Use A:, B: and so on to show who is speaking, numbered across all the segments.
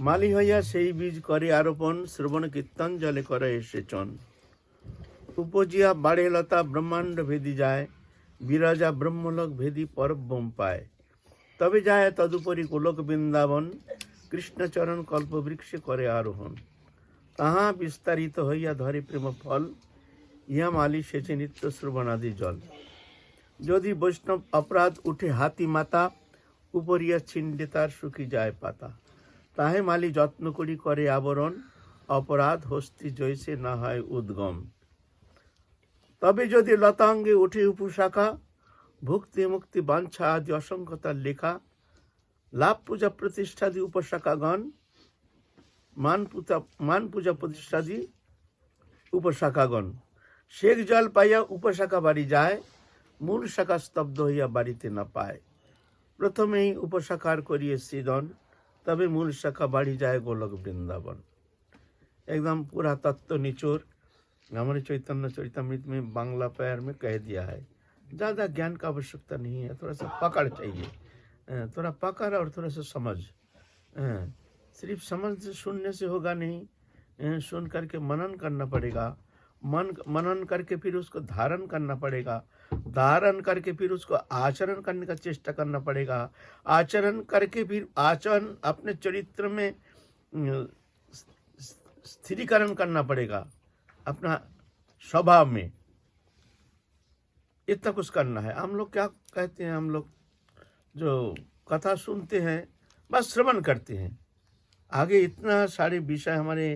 A: মালি হইয়া সেই বীজ করে আরোপণ, শ্রবণ কীর্তন জলে করে সেচন। উপজিয়া বাড়ে লতা ব্রহ্মাণ্ড ভেদি যায়, বিরাজা ব্রহ্মলোক ভেদি পরব্রহ্ম পায়। তবে যায় তদুপরি গোলক বৃন্দাবন, কৃষ্ণচরণ কল্পবৃক্ষে করে আরোহণ। তাহা বিস্তারিত হইয়া ধরে প্রেম ফল, ইহা মালি সেচে নিত্য শ্রবণাদি জল। যদি বৈষ্ণব অপরাধ উঠে হাতি মাতা, উপরিয়া ছিন্ডে তার শুকি যায় পাতা। তাহে মালি যত্ন করি করে আবরণ, অপরাধ হস্তি জয়সে না হয় উদ্গম। তবে যদি লতাঙ্গে উঠে উপশাখা, ভুক্তি মুক্তি বাঞ্ছা আদি অসংখ্যতার লেখা। লাভ পূজা প্রতিষ্ঠাদি উপশাখাগণ, মান পূজা প্রতিষ্ঠাদি উপশাখাগণ। শেখ জল পাইয়া উপশাখা বাড়ি যায়, মূল শাখা স্তব্ধ হইয়া বাড়িতে না পায়। প্রথমেই উপশাখার করিয়ে সৃজন, तभी मूल शाखा बढ़ी जाए गोलक वृंदावन। एकदम पूरा तत्व निचोर हमारे चैतन्य चरितमृत में बांग्ला पैर में कह दिया है। ज़्यादा ज्ञान का आवश्यकता नहीं है, थोड़ा सा पकड़ चाहिए, थोड़ा पकड़ और थोड़ा सा समझ। सिर्फ समझ से सुनने से होगा नहीं, सुन करके मनन करना पड़ेगा, मनन करके फिर उसको धारण करना पड़ेगा, धारण करके फिर उसको आचरण करने का चेष्टा करना पड़ेगा, आचरण करके फिर आचरण अपने चरित्र में स्थिरीकरण करना पड़ेगा, अपना स्वभाव में। इतना कुछ करना है। हम लोग क्या कहते हैं, हम लोग जो कथा सुनते हैं बस श्रवण करते हैं, आगे इतना सारे विषय हमारे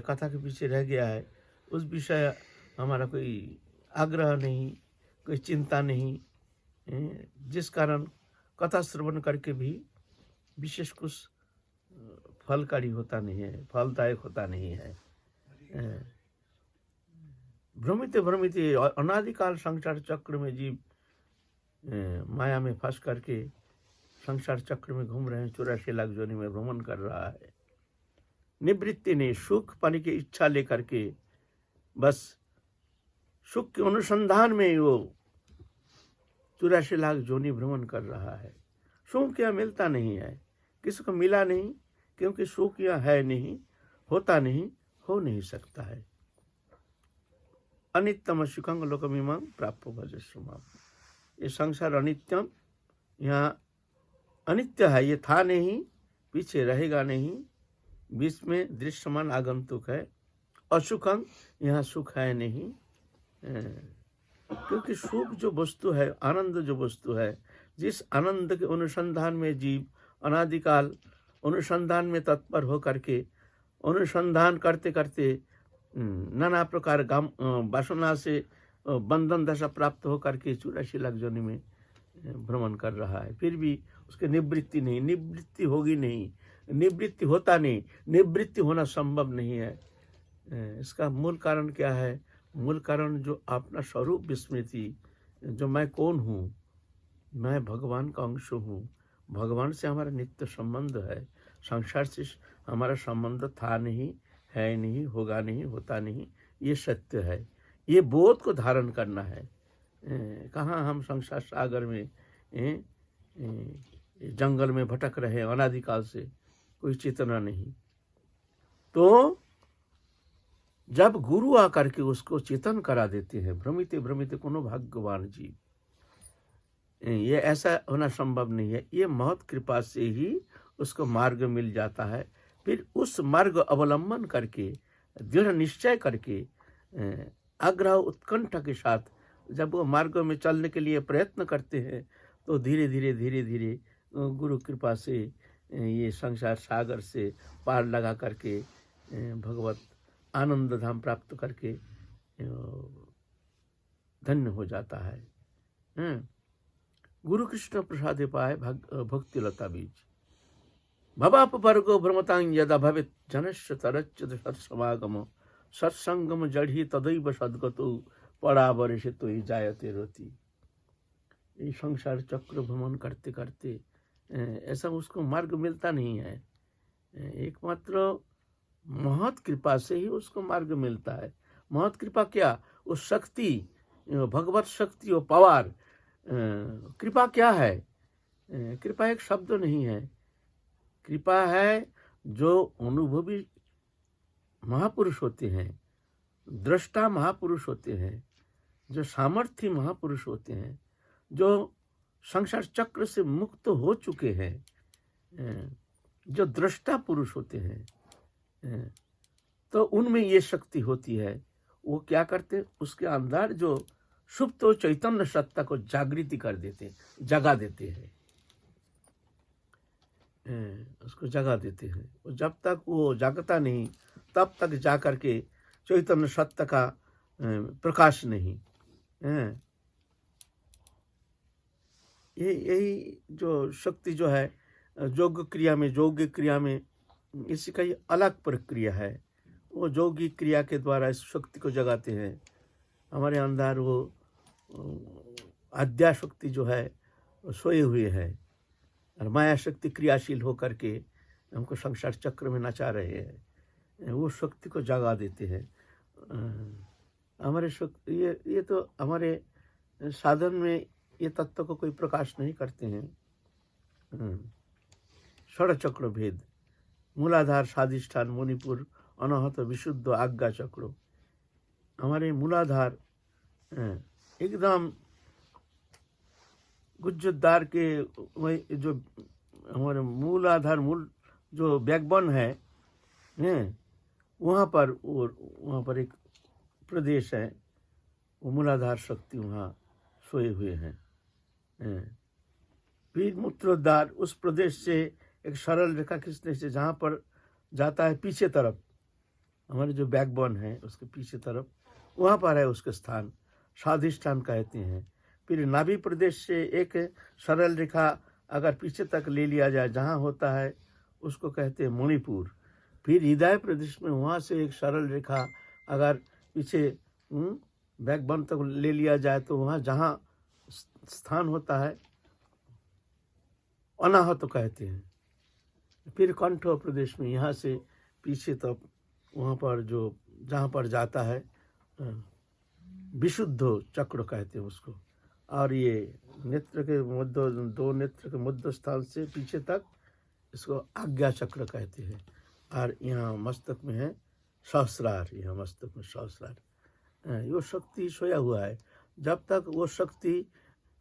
A: कथा के पीछे रह गया है, उस विषय हमारा कोई आग्रह नहीं, कोई चिंता नहीं, जिस कारण कथा श्रवण करके भी विशेष कुछ फलकारी होता नहीं है, फलदायक होता नहीं है। भ्रमित भ्रमित अनादिकाल संसार चक्र में जीव माया में फंस करके संसार चक्र में घूम रहे हैं, 84 लाख योनि में भ्रमण कर रहा है। निवृत्ति ने सुख पाने की इच्छा लेकर के बस सुख के अनुसंधान में वो 84 लाख योनि भ्रमण कर रहा है। सुख क्या मिलता नहीं है, किसी को मिला नहीं, क्योंकि सुख यह है नहीं, होता नहीं, हो नहीं सकता है। अनित्यम सुखं लोकमिमं प्राप्य भजस्व। ये संसार अनित्यम, यहाँ अनित्य है, ये था नहीं, पीछे रहेगा नहीं, बीच में दृश्यमान आगंतुक है। असुखं, यहाँ सुख है नहीं, क्योंकि सुख जो वस्तु है, आनंद जो वस्तु है, जिस आनंद के अनुसंधान में जीव अनादिकाल अनुसंधान में तत्पर हो करके अनुसंधान करते करते नाना प्रकार वासना से बंधन दशा प्राप्त हो करके 84 लाख योनि में भ्रमण कर रहा है, फिर भी उसकी निवृत्ति नहीं, निवृत्ति होगी नहीं, निवृत्ति होता नहीं, निवृत्ति होना संभव नहीं है। इसका मूल कारण क्या है? मूल कारण जो अपना स्वरूप विस्मृति, जो मैं कौन हूँ, मैं भगवान का अंश हूँ, भगवान से हमारा नित्य संबंध है, संसार से हमारा संबंध था नहीं, है नहीं, होगा नहीं, होता नहीं, ये सत्य है। ये बोध को धारण करना है। कहाँ हम संसार सागर में जंगल में भटक रहे हैं अनादिकाल से, कोई चेतना नहीं। तो जब गुरु आकर के उसको चेतन करा देते हैं, भ्रमित भ्रमित कोनो भाग्यवान जीव, ये ऐसा होना संभव नहीं है। ये महत कृपा से ही उसको मार्ग मिल जाता है। फिर उस मार्ग अवलंबन करके, दृढ़ निश्चय करके, आग्रह उत्कंठा के साथ जब वो मार्ग में चलने के लिए प्रयत्न करते हैं, तो धीरे धीरे धीरे धीरे गुरु कृपा से ये संसार सागर से पार लगा करके भगवत आनंद धाम प्राप्त करके धन्य हो जाता है। गुरु कृष्ण प्रसादे पाए भक्ति लता बीज, भवाप वर्गो भ्रमतां यदा भवेत् जनस्य तरच्युत सत्समागम, सत्संगम जड़ी तदैव सद्गतो परावरिषे तो ही जायते रति। ये संसार चक्र भ्रमण करते करते ऐसा उसको मार्ग मिलता नहीं है, एकमात्र महत कृपा से ही उसको मार्ग मिलता है। महत कृपा क्या? उस शक्ति, भगवत शक्ति और पावर। कृपा क्या है? कृपा एक शब्द नहीं है, कृपा है जो अनुभवी महापुरुष होते हैं, दृष्टा महापुरुष होते हैं, जो सामर्थ्य महापुरुष होते हैं, जो संसार चक्र से मुक्त हो चुके हैं, जो दृष्टा पुरुष होते हैं, तो उनमें ये शक्ति होती है। वो क्या करते, उसके अंदर जो सुप्त चैतन्य सत्ता को जागृति कर देते, जगा देते हैं, उसको जगा देते हैं। और जब तक वो जागता नहीं तब तक जा करके चैतन्य सत्ता का प्रकाश नहीं। यही जो शक्ति जो है योग क्रिया में इसी का ये अलग प्रक्रिया है। वो योगिक क्रिया के द्वारा इस शक्ति को जगाते हैं। हमारे अंदर वो आद्या शक्ति जो है वो सोए हुए है और माया शक्ति क्रियाशील होकर के हमको संसार चक्र में नचा रहे हैं। वो शक्ति को जगा देते हैं। हमारे शक्ति ये तो हमारे साधन में ये तत्व को कोई प्रकाश नहीं करते हैं। षड़ चक्र भेद, मूलाधार, स्वाधिष्ठान, मणिपुर, अनाहत, विशुद्ध, आज्ञा चक्र। हमारे मूलाधार एकदम गुज्जदार के वही जो हमारे मूलाधार मूल जो बैकबोन है वहाँ पर एक प्रदेश है, वो मूलाधार शक्ति वहाँ सोए हुए हैं। फिर मूत्रोद्धार, उस प्रदेश से एक सरल रेखा खींचने से जहाँ पर जाता है पीछे तरफ, हमारे जो बैकबोन है उसके पीछे तरफ, वहाँ पर है उसके स्थान, स्वाधिष्ठान कहते हैं। फिर नाभि प्रदेश से एक सरल रेखा अगर पीछे तक ले लिया जाए जहाँ होता है उसको कहते हैं मणिपुर। फिर हृदय प्रदेश में वहाँ से एक सरल रेखा अगर पीछे बैकबोन तक ले लिया जाए तो वहाँ जहाँ स्थान होता है अनाहत कहते हैं। फिर कंठ प्रदेश में यहाँ से पीछे तक वहाँ पर जो जहाँ पर जाता है विशुद्ध चक्र कहते हैं उसको। और ये नेत्र के मध्य, दो नेत्र के मध्य स्थान से पीछे तक इसको आज्ञा चक्र कहते हैं। और यहाँ मस्तक में है सहस्रार, यहाँ मस्तक में सहस्रार। वो शक्ति सोया हुआ है। जब तक वो शक्ति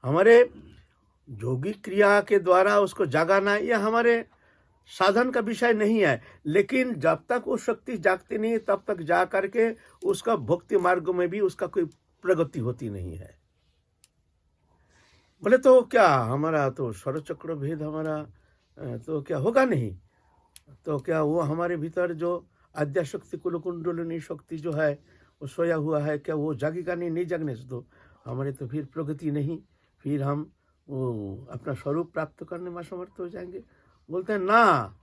A: हमारे योगिक क्रिया के द्वारा उसको जगाना यह हमारे साधन का विषय नहीं है, लेकिन जब तक वो शक्ति जागती नहीं तब तक जा करके उसका भक्ति मार्ग में भी उसका कोई प्रगति होती नहीं है। बोले तो क्या हमारा तो षड़चक्र भेद हमारा तो क्या होगा नहीं? तो क्या वो हमारे भीतर जो आद्या शक्ति कुलकुंडलिनी शक्ति जो है वो सोया हुआ है, क्या वो जागेगा नहीं? नहीं जगने से तो हमारे तो फिर प्रगति नहीं, फिर हम वो अपना स्वरूप प्राप्त करने में समर्थ हो जाएंगे। बोलते हैं ना,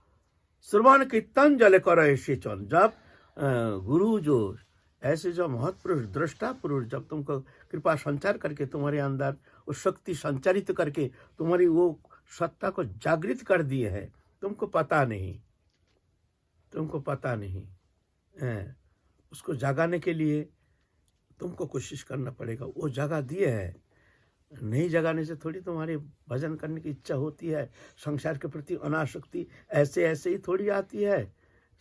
A: श्रवण कीर्तन जल कर ऐसे चल। जब गुरु जो ऐसे जो महत्पुरुष दृष्टा पुरुष जब तुमको कृपा संचार करके तुम्हारे अंदर वो शक्ति संचारित करके तुम्हारी वो सत्ता को जागृत कर दिए है, तुमको पता नहीं उसको जगाने के लिए तुमको कोशिश करना पड़ेगा। वो जगा दिए है, नहीं जगाने से थोड़ी तुम्हारे भजन करने की इच्छा होती है। संसार के प्रति अनासक्ति ऐसे ही थोड़ी आती है।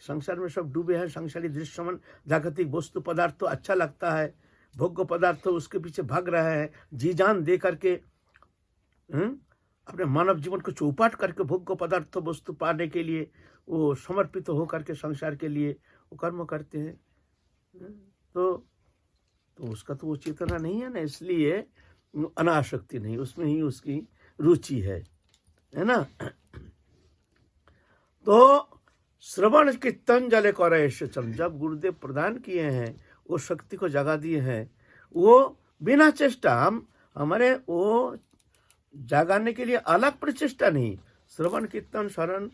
A: संसार में सब डूबे हैं, संसारी दृश्यमान जागतिक वस्तु पदार्थ तो अच्छा लगता है, भोग्य पदार्थ तो उसके पीछे भाग रहे हैं, जी जान दे करके अपने मानव जीवन को चौपाट करके भोग्य पदार्थ वस्तु पाने के लिए वो समर्पित हो करके संसार के लिए वो कर्म करते हैं। तो उसका तो वो चेतना नहीं है ना, इसलिए अनासक्ति नहीं, उसमें ही उसकी रुचि है ना। तो श्रवण कीर्तन जले करे चल, जब गुरुदेव प्रदान किए हैं वो शक्ति को जगा दिए हैं, वो बिना चेष्टा हमारे वो जगाने के लिए अलग प्रचेष्टा नहीं, श्रवण कीर्तन शरण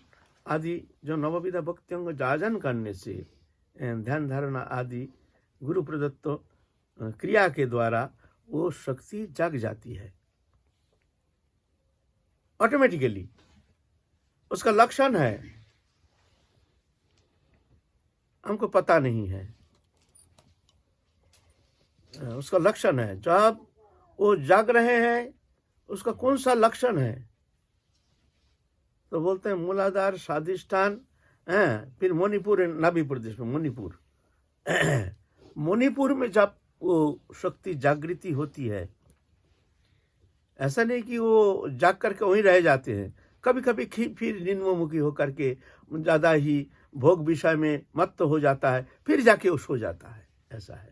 A: आदि जो नवविधा भक्तियों को जाजन करने से ध्यान धारणा आदि गुरु प्रदत्त क्रिया के द्वारा वो शक्ति जग जाती है ऑटोमेटिकली। उसका लक्षण है, हमको पता नहीं है उसका लक्षण है। जब वो जाग रहे हैं उसका कौन सा लक्षण है? तो बोलते हैं मूलाधार, स्वाधिष्ठान, हैं। फिर मणिपुर, नाभि प्रदेश में मणिपुर, मणिपुर में जब वो शक्ति जागृति होती है, ऐसा नहीं कि वो जाग करके वहीं रह जाते हैं, कभी कभी फिर निम्नमुखी होकर के ज़्यादा ही भोग विषय में मत्त हो जाता है, फिर जाके वो सो जाता है, ऐसा है।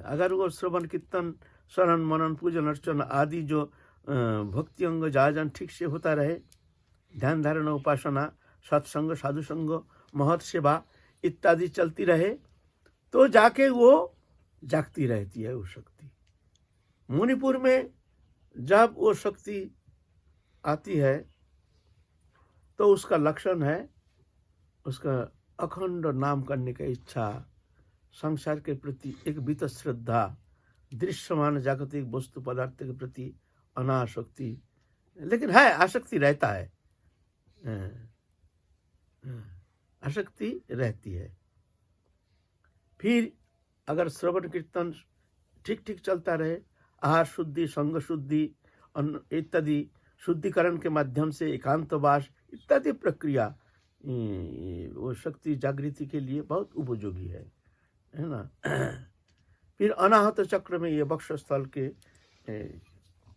A: अगर वो श्रवण कीर्तन शरण मनन पूजन अर्चन आदि जो भक्ति अंग जाजन ठीक से होता रहे, ध्यान धारणा उपासना सत्संग साधु संग महत सेवा इत्यादि चलती रहे, तो जाके वो जागती रहती है वो शक्ति। मणिपुर में जब वो शक्ति आती है तो उसका लक्षण है उसका अखंड नाम करने की इच्छा, संसार के प्रति एक बीत श्रद्धा, दृश्यमान जागतिक वस्तु पदार्थ के प्रति अनासक्ति, लेकिन है आसक्ति रहता है, आसक्ति रहती है। फिर अगर श्रवण कीर्तन ठीक ठीक चलता रहे, आहार शुद्धि संग शुद्धि इत्यादि शुद्धिकरण के माध्यम से एकांतवास इत्यादि प्रक्रिया वो शक्ति जागृति के लिए बहुत उपयोगी है ना। फिर अनाहत चक्र में ये वक्षस्थल के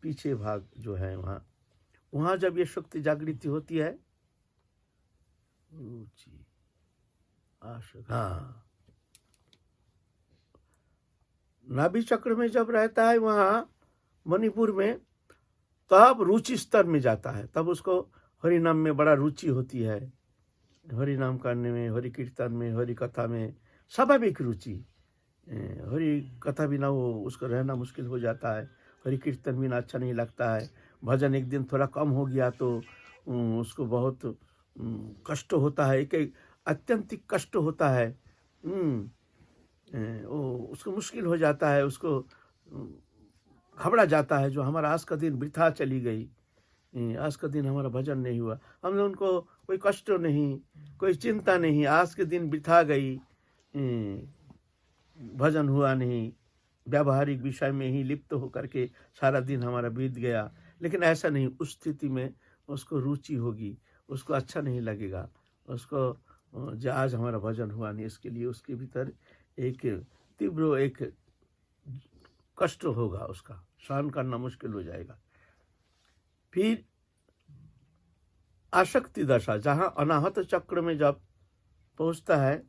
A: पीछे भाग जो है वहाँ जब ये शक्ति जागृति होती है, रुचि हाँ, नाभि चक्र में जब रहता है वहाँ मणिपुर में, तब रुचि स्तर में जाता है, तब उसको हरि नाम में बड़ा रुचि होती है, हरि नाम करने में, हरि कीर्तन में, हरि कथा में स्वाभाविक रुचि। हरि कथा बिना वो उसको रहना मुश्किल हो जाता है, हरि कीर्तन बिना अच्छा नहीं लगता है, भजन एक दिन थोड़ा कम हो गया तो उसको बहुत कष्ट होता है, एक अत्यंतिक कष्ट होता है, उसको मुश्किल हो जाता है, उसको घबरा जाता है, जो हमारा आज का दिन वृथा चली गई, आज का दिन हमारा भजन नहीं हुआ, हमने उनको कोई कष्ट नहीं, कोई चिंता नहीं, आज के दिन वृथा गई, भजन हुआ नहीं, व्यावहारिक विषय में ही लिप्त होकर के सारा दिन हमारा बीत गया। लेकिन ऐसा नहीं, उस स्थिति में उसको रुचि होगी, उसको अच्छा नहीं लगेगा, उसको जो आज हमारा भजन हुआ नहीं, इसके लिए उसके भीतर एक तीव्र एक कष्ट होगा, उसका सहन करना मुश्किल हो जाएगा। फिर आसक्ति दशा, जहाँ अनाहत चक्र में जब पहुँचता है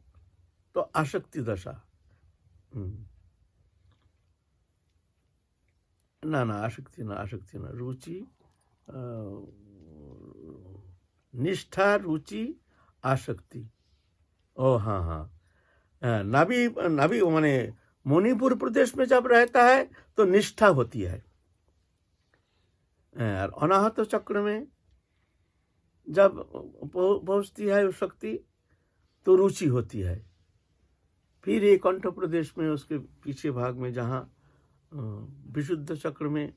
A: तो आसक्ति दशा, ना आसक्ति ना रुचि, निष्ठा रुचि आसक्ति। ओ हाँ, नाभि माने मणिपुर प्रदेश में जब रहता है तो निष्ठा होती है, और अनाहत चक्र में जब पहुंचती है वो शक्ति तो रुचि होती है। फिर ये कंठ प्रदेश में उसके पीछे भाग में जहाँ विशुद्ध चक्र में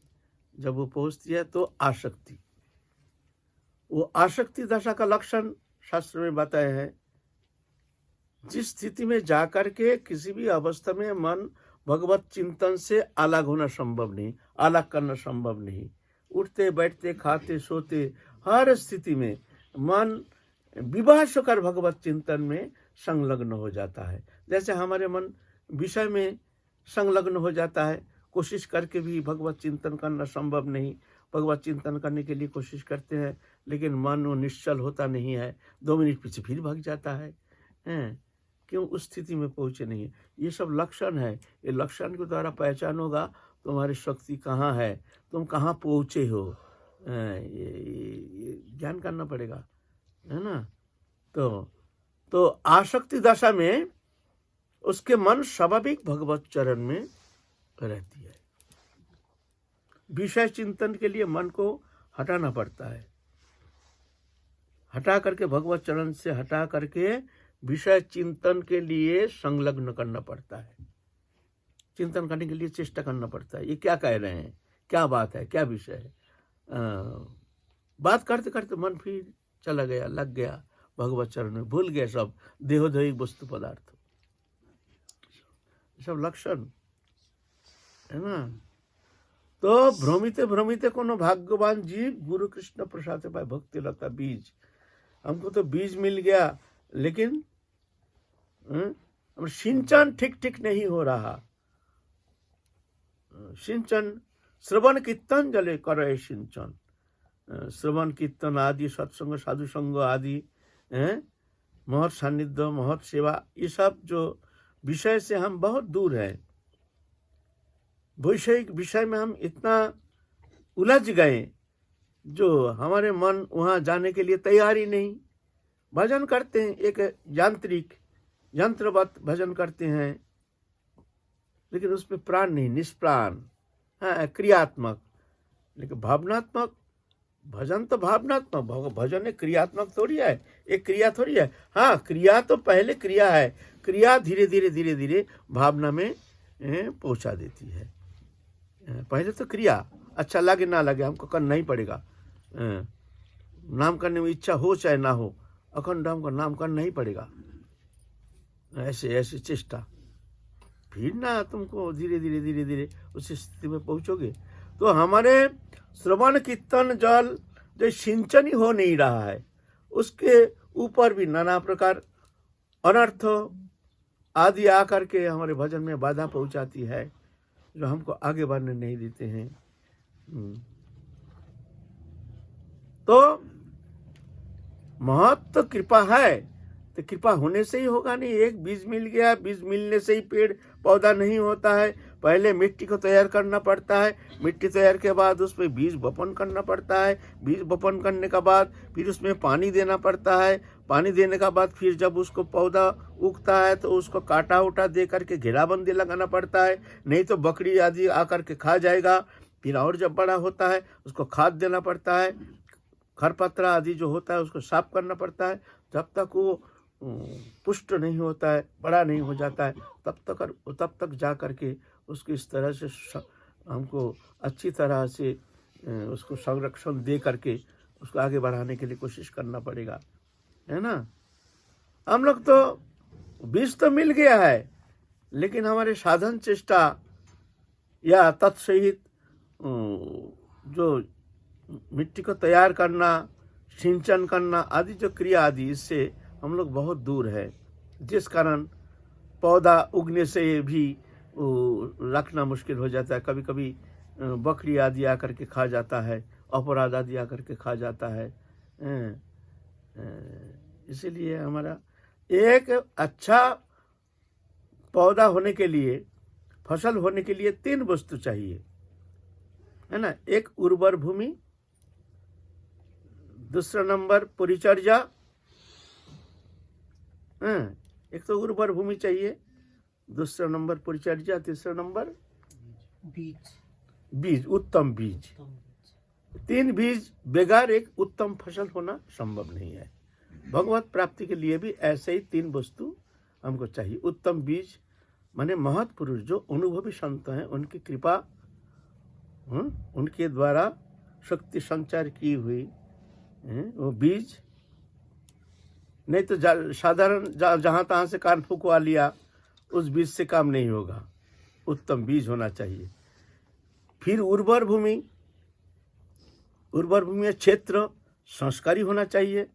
A: जब वो पहुंचती है तो आसक्ति। वो आसक्ति दशा का लक्षण शास्त्र में बताया है, जिस स्थिति में जाकर के किसी भी अवस्था में मन भगवत चिंतन से अलग होना संभव नहीं, अलग करना संभव नहीं, उठते बैठते खाते सोते हर स्थिति में मन विवश होकर भगवत चिंतन में संलग्न हो जाता है। जैसे हमारे मन विषय में संलग्न हो जाता है, कोशिश करके भी भगवत चिंतन करना संभव नहीं, भगवत चिंतन करने के लिए कोशिश करते हैं लेकिन मन वो निश्चल होता नहीं है, 2 मिनट पीछे फिर भाग जाता है, क्यों? उस स्थिति में पहुँचे नहीं है। ये सब लक्षण है, ये लक्षण के द्वारा पहचान होगा तुम्हारी शक्ति कहाँ है, तुम कहाँ पहुँचे हो, ये ज्ञान करना पड़ेगा, है ना। तो आसक्ति दशा में उसके मन स्वाभाविक भगवत चरण में रहती है। विषय चिंतन के लिए मन को हटाना पड़ता है, हटा करके भगवत चरण से हटा करके विषय चिंतन के लिए संलग्न करना पड़ता है, चिंतन करने के लिए चेष्टा करना पड़ता है। ये क्या कह रहे हैं, क्या बात है, क्या विषय है, बात करते करते मन फिर चला गया, लग गया भगवत चरण में, भूल गया सब देहोदयिक वस्तु पदार्थ, सब लक्षण है ना। तो भ्रमिते कोनो भाग्यवान जीव गुरु कृष्ण प्रसाद पाए भक्ति लता बीज। हमको तो बीज मिल गया, लेकिन सिंचन ठीक ठीक नहीं हो रहा। सिंचन श्रवण कीर्तन जले करे सिंचन, श्रवण कीर्तन आदि, सत्संग, साधु संग आदि, महत सानिध्य, महत सेवा, ये सब जो विषय से हम बहुत दूर हैं। वैषयिक विषय में हम इतना उलझ गए जो हमारे मन वहाँ जाने के लिए तैयार ही नहीं। भजन करते हैं, एक यांत्रिक यंत्रवत भजन करते हैं, लेकिन उसमें प्राण नहीं, निष्प्राण। हाँ, क्रियात्मक, लेकिन भावनात्मक भजन तो भावनात्मक भजन है, क्रियात्मक थोड़ी है, एक क्रिया थोड़ी है। हाँ, क्रिया तो पहले क्रिया है, क्रिया धीरे धीरे धीरे धीरे भावना में पहुंचा देती है। पहले तो क्रिया, अच्छा लगे ना लगे हमको करना ही पड़ेगा। नाम करने में इच्छा हो चाहे ना हो, अखंड हमको नाम करना ही पड़ेगा, ऐसे ऐसे चेष्टा। फिर ना तुमको धीरे धीरे धीरे धीरे उस स्थिति में पहुंचोगे। तो हमारे श्रवण कीर्तन जल जो सिंचन ही हो नहीं रहा है, उसके ऊपर भी नाना प्रकार अनर्थ आदि आकर के हमारे भजन में बाधा पहुंचाती है, जो हमको आगे बढ़ने नहीं देते हैं। तो महत्व कृपा है, तो कृपा होने से ही होगा नहीं। एक बीज मिल गया, बीज मिलने से ही पेड़ पौधा नहीं होता है। पहले मिट्टी को तैयार करना पड़ता है, मिट्टी तैयार के बाद उसमें बीज बपन करना पड़ता है, बीज बपन करने का बाद फिर उसमें पानी देना पड़ता है, पानी देने का बाद फिर जब उसको पौधा उगता है तो उसको काटा उटा दे करके घेराबंदी लगाना पड़ता है, नहीं तो बकरी आदि आकर के खा जाएगा। फिर और जब बड़ा होता है उसको खाद देना पड़ता है, खरपतरा आदि जो होता है उसको साफ करना पड़ता है। जब तक वो पुष्ट नहीं होता है, बड़ा नहीं हो जाता है, तब तक जा करके उसको इस तरह से हमको अच्छी तरह से उसको संरक्षण दे करके उसको आगे बढ़ाने के लिए कोशिश करना पड़ेगा, है ना। हम लोग तो बीज तो मिल गया है, लेकिन हमारे साधन चेष्टा या तत्सहित जो मिट्टी को तैयार करना, सिंचन करना आदि जो क्रिया आदि, इससे हम लोग बहुत दूर है, जिस कारण पौधा उगने से भी रखना मुश्किल हो जाता है। कभी कभी बकरी आदि आकर के खा जाता है, अपराध आदि आकर के खा जाता है। इसीलिए हमारा एक अच्छा पौधा होने के लिए, फसल होने के लिए 3 वस्तु चाहिए, है ना। एक उर्वर भूमि, दूसरा नंबर परिचर्या, एक तो उर्वर भूमि चाहिए, दूसरा नंबर परिचर्या, तीसरा नंबर बीज, उत्तम बीज। 3 बीज बगैर एक उत्तम फसल होना संभव नहीं है। भगवत प्राप्ति के लिए भी ऐसे ही 3 वस्तु हमको चाहिए। उत्तम बीज माने महत् पुरुष जो अनुभवी संत हैं, उनकी कृपा, उनके द्वारा शक्ति संचार की हुई वो बीज। नहीं तो साधारण जहां तहां से कान फुकवा लिया, उस बीज से काम नहीं होगा। उत्तम बीज होना चाहिए। फिर उर्वर भूमि, उर्वर भूमि क्षेत्र संस्कारी होना चाहिए।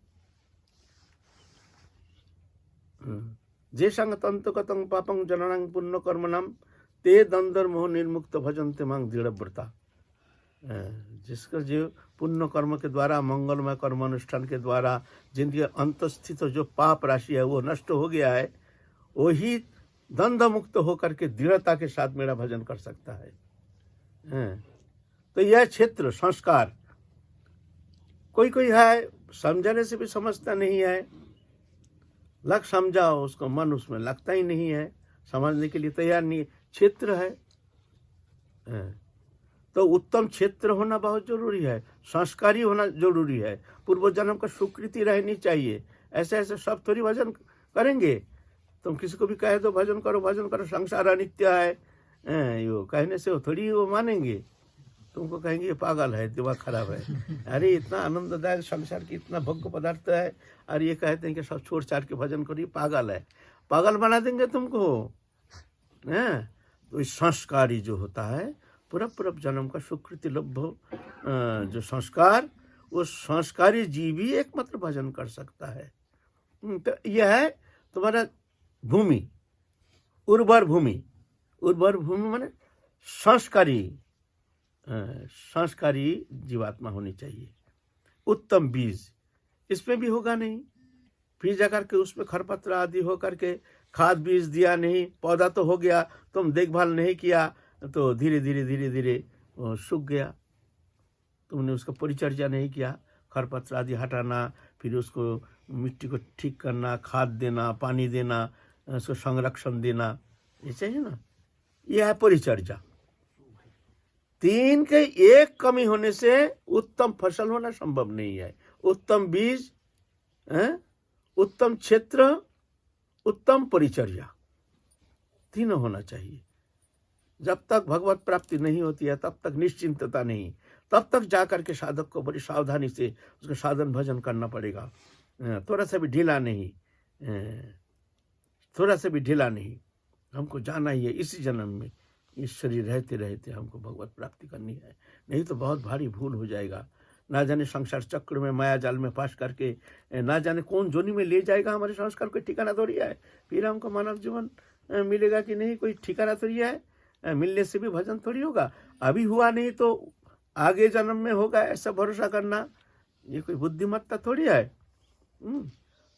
A: जे संग तंतु कतंग पापंग जननांग पुण्य कर्मनाम ते दंदर मोह निर्मुक्त भजनते मांग दृढ़ व्रता। जिसका जो पुण्य कर्म के द्वारा, मंगलमय कर्म अनुष्ठान के द्वारा जिनके अंतस्थित जो पाप राशि है वो नष्ट हो गया है, वही द्वंद मुक्त होकर के दृढ़ता के साथ मेरा भजन कर सकता है। तो यह क्षेत्र संस्कार, कोई है समझाने से भी समझता नहीं है, लग समझाओ उसको, मन उसमें लगता ही नहीं है, समझने के लिए तैयार नहीं है। क्षेत्र है, तो उत्तम क्षेत्र होना बहुत जरूरी है, संस्कारी होना जरूरी है, पूर्व जन्म का स्वीकृति रहनी चाहिए। ऐसे ऐसे सब थोड़ी भजन करेंगे। तुम किसी को भी कह दो भजन करो, संसार अनित्य है, यो कहने से वो थोड़ी वो मानेंगे, तुमको कहेंगे ये पागल है, दिमाग खराब है। अरे इतना आनंददायक संसार की इतना भोग्य पदार्थ है, और ये कहते हैं कि सब छोड़ छाड़ के भजन करिए, पागल है, पागल बना देंगे तुमको। तो इस संस्कारी जो होता है, पूरब जन्म का सुकृति लब्ध जो संस्कार, वो संस्कारी जीव ही एकमात्र भजन कर सकता है। तो यह है तुम्हारा भूमि, उर्वर भूमि। उर्वर भूमि माने संस्कारी, संस्कारी जीवात्मा होनी चाहिए। उत्तम बीज, इसमें भी होगा नहीं। फिर जाकर के उसमें खरपतवार आदि हो करके खाद बीज दिया नहीं, पौधा तो हो गया, तुम देखभाल नहीं किया तो धीरे धीरे धीरे धीरे सूख गया। तुमने उसका परिचर्या नहीं किया, खरपतवार आदि हटाना, फिर उसको मिट्टी को ठीक करना, खाद देना, पानी देना, उसको संरक्षण देना, ये चाहिए ना। यह है परिचर्या। 3 के एक कमी होने से उत्तम फसल होना संभव नहीं है। उत्तम बीज, उत्तम क्षेत्र, उत्तम परिचर्या, तीनों होना चाहिए। जब तक भगवत प्राप्ति नहीं होती है तब तक निश्चिंतता नहीं, तब तक जाकर के साधक को बड़ी सावधानी से उसका साधन भजन करना पड़ेगा। थोड़ा सा भी ढीला नहीं, थोड़ा सा भी ढीला नहीं। हमको जाना ही है इसी जन्म में, इस शरीर रहते रहते हमको भगवत प्राप्ति करनी है, नहीं तो बहुत भारी भूल हो जाएगा। ना जाने संसार चक्र में माया जाल में फंस करके ना जाने कौन जोनी में ले जाएगा हमारे संस्कार, कोई ठिकाना थोड़ी है। फिर हमको मानव जीवन मिलेगा कि नहीं, कोई ठिकाना थोड़ी है। मिलने से भी भजन थोड़ी होगा। अभी हुआ नहीं तो आगे जन्म में होगा, ऐसा भरोसा करना ये कोई बुद्धिमत्ता थोड़ी है।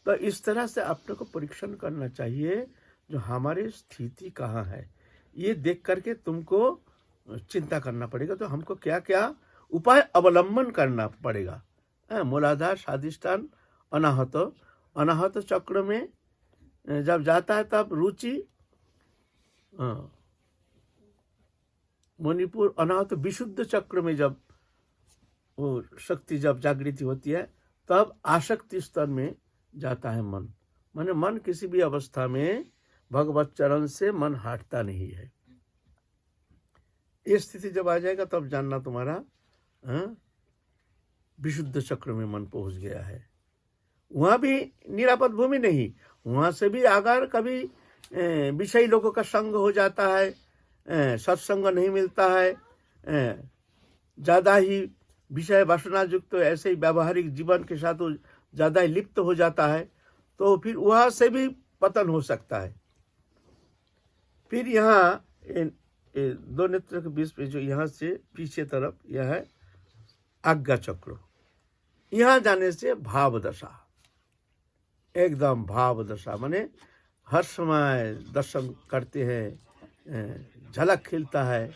A: तो इस तरह से अपने को परीक्षण करना चाहिए, जो हमारी स्थिति कहाँ है ये देख करके तुमको चिंता करना पड़ेगा। तो हमको क्या क्या उपाय अवलंबन करना पड़ेगा। मूलाधार, स्वाधिष्ठान, अनाहत। अनाहत चक्र में जब जाता है तब रुचि, मणिपुर अनाहत विशुद्ध चक्र में जब वो शक्ति जब जागृति होती है तब आसक्ति स्तर में जाता है मन। माने मन किसी भी अवस्था में भगवत चरण से मन हटता नहीं है। ये स्थिति जब आ जाएगा तब जानना तुम्हारा विशुद्ध चक्र में मन पहुंच गया है। वहां भी निरापद भूमि नहीं, वहां से भी अगर कभी विषयी लोगों का संग हो जाता है, सत्संग नहीं मिलता है, ज्यादा ही विषय वासना युक्त तो ऐसे ही व्यावहारिक जीवन के साथ ज्यादा ही लिप्त हो जाता है, तो फिर वहां से भी पतन हो सकता है। फिर यहाँ 2 नेत्र के बीच में जो यहाँ से पीछे तरफ यह है आज्ञा चक्र। यहाँ जाने से भाव दशा, एकदम भाव दशा, माने हर समय दर्शन करते हैं, झलक खिलता है,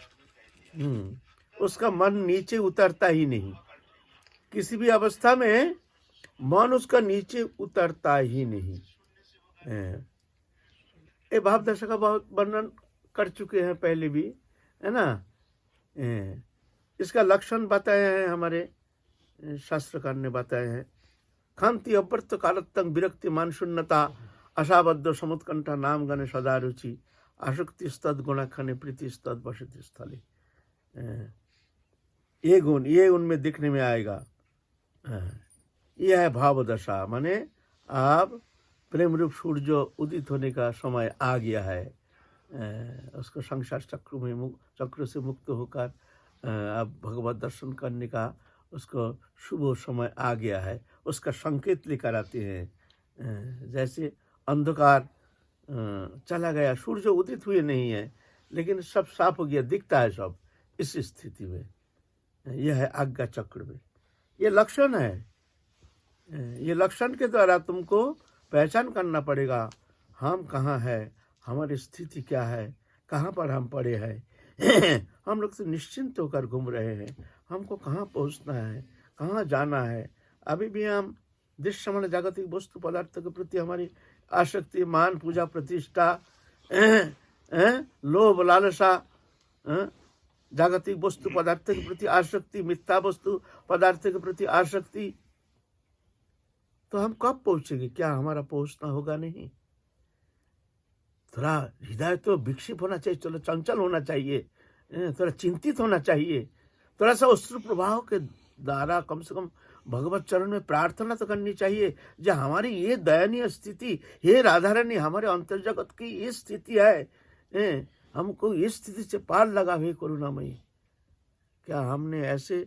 A: उसका मन नीचे उतरता ही नहीं। किसी भी अवस्था में मन उसका नीचे उतरता ही नहीं। ये भाव दशा का बहुत वर्णन कर चुके हैं पहले भी, है ना। इसका लक्षण बताए हैं हमारे शास्त्रकार ने बताए हैं। खांति अपर्त कालत्तंग विरक्ति मान शून्यता असाबद्ध समुत्कंठा नाम गणे सदा रुचि आसक्ति स्तद गुणा खाने प्रीति स्तद बसति स्थले। ये गुण ये उनमें दिखने में आएगा। यह है भाव दशा, माने आप प्रेम रूप सूर्य उदित होने का समय आ गया है। उसको संसार चक्र से मुक्त होकर अब भगवत दर्शन करने का उसको शुभ समय आ गया है, उसका संकेत लेकर आते हैं। जैसे अंधकार चला गया, सूर्य उदित हुए नहीं है लेकिन सब साफ हो गया, दिखता है सब। इस स्थिति में यह है आज्ञा चक्र में, ये लक्षण है। ये लक्षण के द्वारा तुमको पहचान करना पड़ेगा हम कहाँ है, हमारी स्थिति क्या है, कहाँ पर हम पड़े हैं। हम लोग तो निश्चिंत होकर घूम रहे हैं, हमको कहाँ पहुँचना है, कहाँ जाना है। अभी भी हम दृश्यमान जागतिक वस्तु पदार्थ के प्रति हमारी आसक्ति, मान, पूजा, प्रतिष्ठा, लोभ, लालसा, जागतिक वस्तु पदार्थ के प्रति आसक्ति, मिथ्या वस्तु पदार्थ के प्रति आसक्ति, तो हम कब पहुंचेंगे? क्या हमारा पहुंचना होगा नहीं? थोड़ा हृदय तो विक्षिप्त होना चाहिए, थोड़ा चंचल होना चाहिए, थोड़ा चिंतित होना चाहिए, थोड़ा सा अश्रु प्रभाव के द्वारा कम से कम भगवत चरण में प्रार्थना तो करनी चाहिए। जो हमारी ये दयनीय स्थिति, हे राधा रानी, हमारे अंतर जगत की ये स्थिति है, हमको इस स्थिति से पार लगा, हे करुणामयी। क्या हमने ऐसे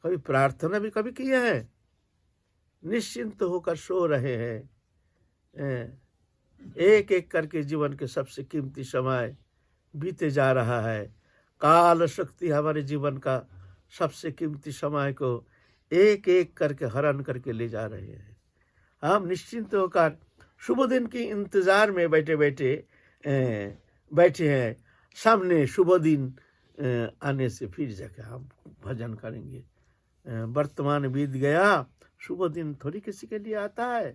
A: कभी प्रार्थना भी कभी किया है? निश्चिंत होकर सो रहे हैं। एक एक करके जीवन के सबसे कीमती समय बीते जा रहा है। काल शक्ति हमारे जीवन का सबसे कीमती समय को एक एक करके हरण करके ले जा रहे हैं। हम निश्चिंत होकर शुभ दिन की इंतजार में बैठे बैठे बैठे हैं। सामने शुभ दिन आने से फिर जाकर हम भजन करेंगे। वर्तमान बीत गया, शुभ दिन थोड़ी किसी के लिए आता है।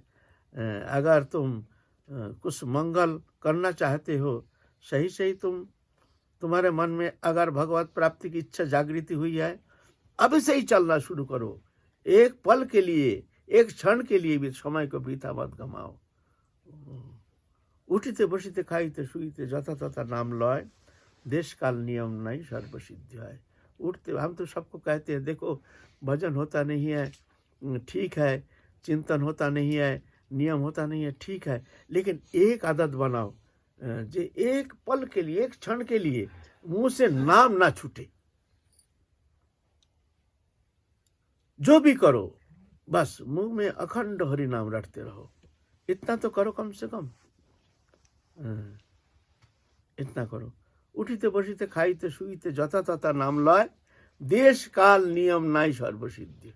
A: अगर तुम कुछ मंगल करना चाहते हो, सही सही तुम्हारे मन में अगर भगवत प्राप्ति की इच्छा जागृति हुई है, अभी से ही चलना शुरू करो। एक पल के लिए, एक क्षण के लिए भी समय को बीता मत गमाओ। उठिते बसिते खाइते शुइते जथा तथा नाम लय, देश काल नियम नहीं सर्वसिद्ध है। उठते हम तो सबको कहते हैं, देखो भजन होता नहीं है, ठीक है, चिंतन होता नहीं है, नियम होता नहीं है, ठीक है, लेकिन एक आदत बनाओ जो एक पल के लिए, एक क्षण के लिए मुंह से नाम ना छूटे। जो भी करो बस मुंह में अखंड हरि नाम रटते रहो। इतना तो करो कम से कम, इतना करो। उठिते बसिते खाइते शुइते जथा तथा नाम लय, देश काल नियम नाई सर्वसिद्धि।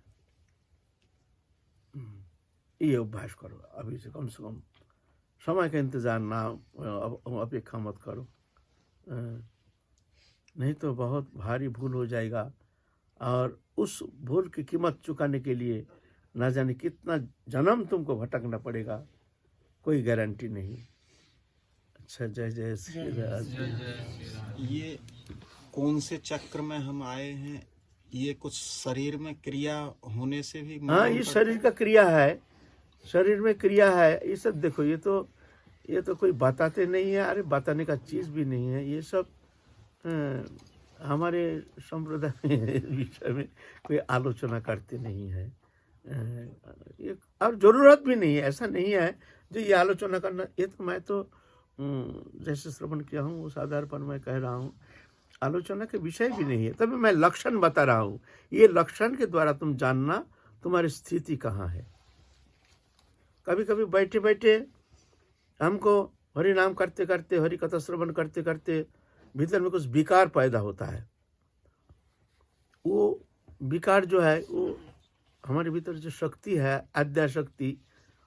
A: ये अभ्यास करो अभी से कम समय का इंतजार ना अपेक्षा मत करो, नहीं तो बहुत भारी भूल हो जाएगा। और उस भूल की कीमत चुकाने के लिए ना जाने कितना जन्म तुमको भटकना पड़ेगा, कोई गारंटी नहीं। अच्छा, जय जय श्री राम।
B: ये कौन से चक्र में हम आए हैं? ये कुछ शरीर में क्रिया होने से भी
A: हाँ, ये शरीर का क्रिया है, शरीर में क्रिया है। ये सब देखो, ये तो कोई बताते नहीं है। अरे बताने का चीज भी नहीं है ये सब। हमारे संप्रदाय विषय में कोई आलोचना करते नहीं है, ये और जरूरत भी नहीं है। ऐसा नहीं है जो ये आलोचना करना, ये तो मैं तो जैसे श्रवण किया हूँ उस आधार पर मैं कह रहा हूँ, आलोचना के विषय भी नहीं है। तभी मैं लक्षण बता रहा हूँ। ये लक्षण के द्वारा तुम जानना तुम्हारी स्थिति कहाँ है। कभी कभी बैठे बैठे हमको हरि नाम करते करते, हरि कथा श्रवण करते करते भीतर में कुछ विकार पैदा होता है। वो विकार जो है, वो हमारे भीतर जो शक्ति है, आद्या शक्ति,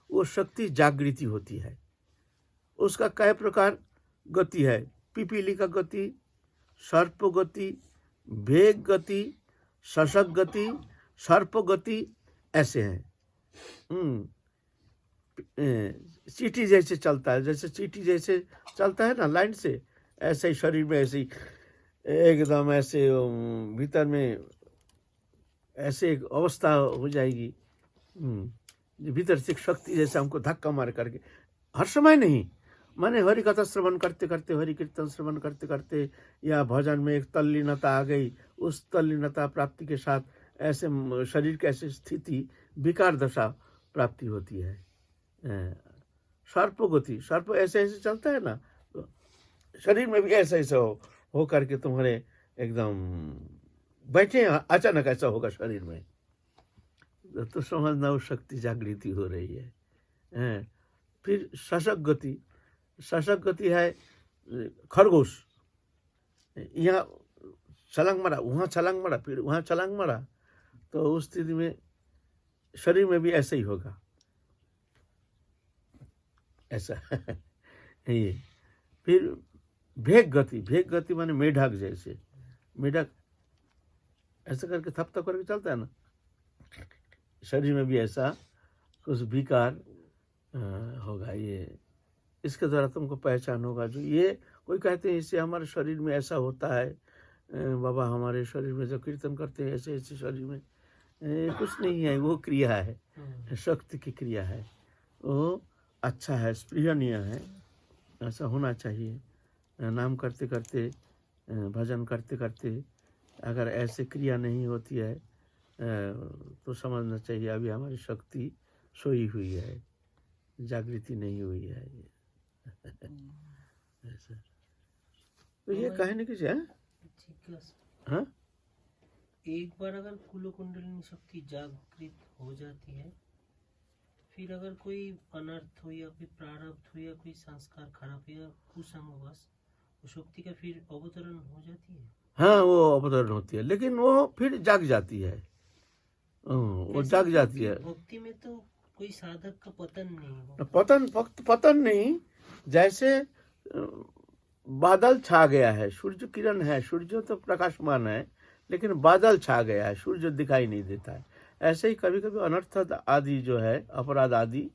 A: वो शक्ति जागृति होती है। उसका कई प्रकार गति है। पिपीली का गति, सर्प गति, भेग गति, शशक गति, सर्प गति, ऐसे हैं। चींटी जैसे चलता है, जैसे चींटी जैसे चलता है ना लाइन से, ऐसे ही शरीर में ऐसे ही एकदम ऐसे भीतर में ऐसे एक अवस्था हो जाएगी। भीतर से शक्ति जैसे हमको धक्का मार करके, हर समय नहीं, माने हरि कथा श्रवण करते करते, हरि कीर्तन श्रवण करते करते, या भजन में एक तल्लीनता आ गई, उस तल्लीनता प्राप्ति के साथ ऐसे शरीर की ऐसी स्थिति, विकार दशा प्राप्ति होती है। सर्प गति, सर्प ऐसे ऐसे चलता है ना, तो शरीर में भी ऐसा ऐसा हो करके तुम्हारे एकदम बैठे अचानक ऐसा होगा शरीर में, तो समझना वो शक्ति जागृति हो रही है। फिर शशक गति, शशक गति है खरगोश, यहाँ छलांग मारा, वहाँ छलांग मारा, फिर वहाँ छलांग मारा, तो उस स्थिति में शरीर में भी ऐसा ही होगा, ऐसा ये। फिर भेग गति, भेग गति माने मेढक जैसे, मेढक ऐसा करके थप थप करके चलता है ना, शरीर में भी ऐसा कुछ विकार होगा। ये इसके द्वारा तुमको पहचान होगा। जो ये कोई कहते हैं इससे हमारे शरीर में ऐसा होता है, बाबा हमारे शरीर में जो कीर्तन करते हैं ऐसे ऐसे शरीर में, कुछ नहीं है, वो क्रिया है, शक्ति की क्रिया है। वो अच्छा है, स्पृहणीय है, ऐसा होना चाहिए। नाम करते करते, भजन करते करते अगर ऐसे क्रिया नहीं होती है तो समझना चाहिए अभी हमारी शक्ति सोई हुई है, जागृति नहीं हुई है। ऐसा तो ये कहने की है। हाँ,
C: एक बार अगर कुल कुंडलिनी शक्ति जागृत हो जाती है, फिर अगर कोई अनर्थ हो या कोई प्रारब्ध हो या कोई संस्कार खराब हो या कुसंगवश, वो शक्ति का फिर अवतरण हो जाती है।
A: हाँ, वो अवतरण होती है, लेकिन वो फिर जाग जाती है। वो
C: ऐसे
A: जाग जाती है।
C: भक्ति में तो कोई साधक का पतन नहीं होता।
A: पतन नहीं, जैसे बादल छा गया है, सूर्य किरण है, सूर्य तो प्रकाशमान है, लेकिन बादल छा गया है, सूर्य दिखाई नहीं देता है। ऐसे ही कभी कभी अनर्थ आदि जो है, अपराध आदि,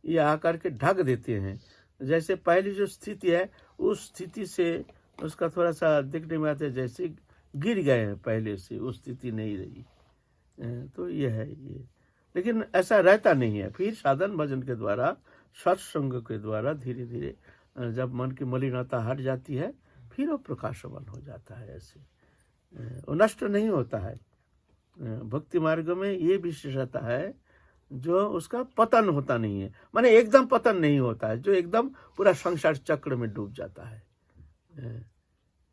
A: ये आकर के ढक देते हैं। जैसे पहली जो स्थिति है, उस स्थिति से उसका थोड़ा सा दिखने में आता है जैसे गिर गए हैं, पहले से वो स्थिति नहीं रही। तो ये है ये, लेकिन ऐसा रहता नहीं है। फिर साधन भजन के द्वारा, सत्संग के द्वारा धीरे धीरे जब मन की मलिनता हट जाती है, फिर वो प्रकाशवान हो जाता है। ऐसे वो नष्ट नहीं होता है। भक्ति मार्ग में ये विशेषता है, जो उसका पतन होता नहीं है, माने एकदम पतन नहीं होता है, जो एकदम पूरा संसार चक्र में डूब जाता है।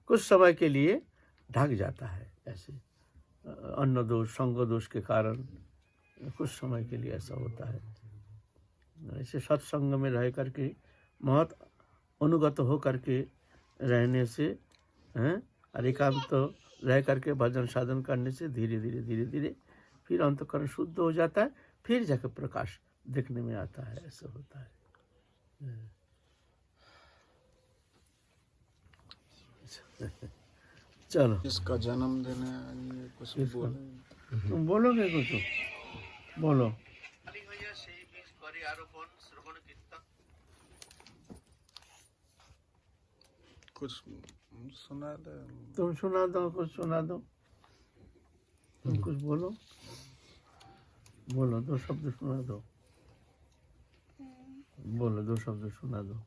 A: कुछ समय के लिए ढक जाता है, ऐसे अन्न दोष, संग दोष के कारण कुछ समय के लिए ऐसा होता है। ऐसे सत्संग में रह करके, महत अनुगत हो करके रहने से, और एकांत तो रह करके भजन साधन करने से धीरे धीरे फिर अंतःकरण शुद्ध हो जाता है, फिर जाकर प्रकाश दिखने में आता है। ऐसा होता है। चलो,
B: इसका जन्मदिन है, कुछ बोले।
A: तुम बोलोगे कुछ? बोलो।
B: कुछ सुना दे।
A: तुम सुना दो, कुछ सुना दो। तुम कुछ बोलो, बोलो, दो शब्द सुना दो। बोलो, दो शब्द सुना दो।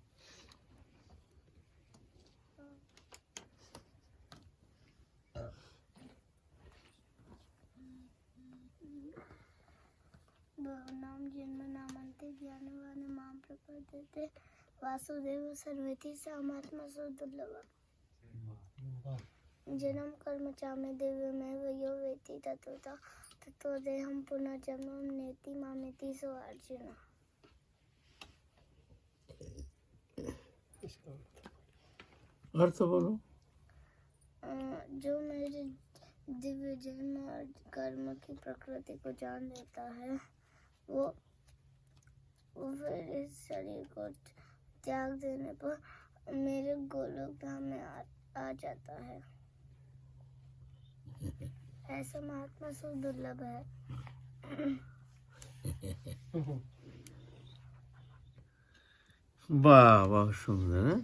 D: नाम जन्म नामन्ते ज्ञानवान माम प्रपद्यते वासुदेव सर्वेति सामात्मा सुदुर्लभ जन्म कर्म चामे देव में वयो वेति तत्वता तत्वदेहम पुनर्जन्म नेति मामेति सो अर्जुन।
A: अर्थ बोलो।
D: जो मेरे दिव्य जन्म और कर्म की प्रकृति को जान लेता है, वो फिर इस शरीर को त्याग देने पर मेरे गोलोक धाम में आ जाता है। ऐसा महात्मा सो दुर्लभ है।
A: वाह, बहुत सुंदर है।